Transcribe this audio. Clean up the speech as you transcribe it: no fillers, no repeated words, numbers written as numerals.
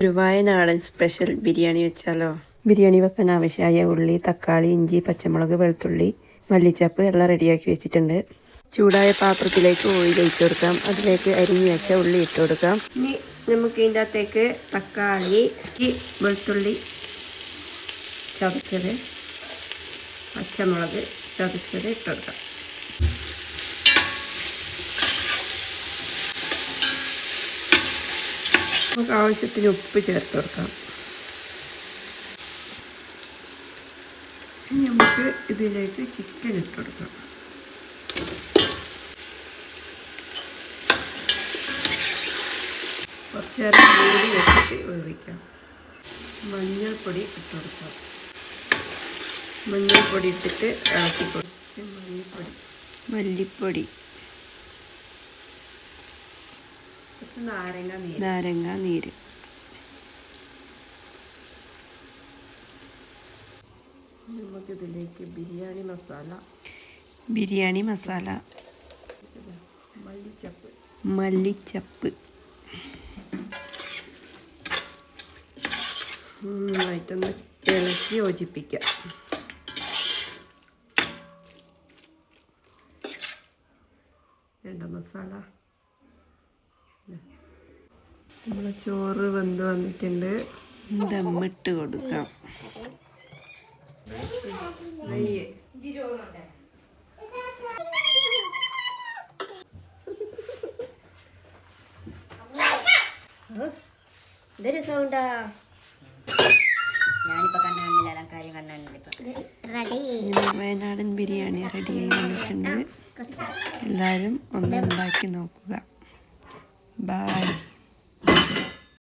ഒരു വയനാടൻ സ്പെഷ്യൽ ബിരിയാണി വെച്ചാലോ? ബിരിയാണി വെക്കാൻ ആവശ്യമായ ഉള്ളി, തക്കാളി, ഇഞ്ചി, പച്ചമുളക്, വെളുത്തുള്ളി, മല്ലിച്ചപ്പ് എല്ലാം റെഡിയാക്കി വെച്ചിട്ടുണ്ട്. ചൂടായ പാത്രത്തിലേക്ക് ഓയിൽ ഒഴിച്ചു കൊടുക്കാം. അതിലേക്ക് അരിഞ്ഞു വെച്ച ഉള്ളി ഇട്ട് കൊടുക്കാം. ഇനി നമുക്ക് ഇതിൻ്റെ അകത്തേക്ക് തക്കാളി, വെളുത്തുള്ളി ചതച്ചത്, പച്ചമുളക് ചതച്ചത് ഇട്ട് കൊടുക്കാം. നമുക്ക് ആവശ്യത്തിന് ഉപ്പ് ചേർത്ത് കൊടുക്കാം. ഇനി നമുക്ക് ഇതിലേക്ക് ചിക്കൻ ഇട്ട് കൊടുക്കാം. കുറച്ച് നേരം മൂടി വെച്ചിട്ട് വേവിക്കാം. മഞ്ഞൾപ്പൊടി ഇട്ട് കൊടുക്കാം. മഞ്ഞൾപ്പൊടി ഇട്ടിട്ട് ഇളക്കി കുറച്ച് മല്ലിപ്പൊടി, കുറച്ച് നാരങ്ങ നീര്. നമുക്കിതിലേക്ക് ബിരിയാണി മസാല, മല്ലിച്ചപ്പ് നന്നായിട്ടൊന്ന് ഇളക്കി യോജിപ്പിക്കാം. മസാല നമ്മളെ ചോറ് വെന്ത് വന്നിട്ടുണ്ട്. ദമ്മിട്ട് കൊടുക്കാം. ഇതൊരു സൗണ്ടാ. ഞാനിപ്പോൾ കണ്ണാടില്ല, എല്ലാം കാര്യം കണ്ണാടില്ല. വയനാടൻ ബിരിയാണി റെഡിയായി വന്നിട്ടുണ്ട്. എല്ലാവരും ഒന്ന് ഉണ്ടാക്കി നോക്കുക. ബൈ.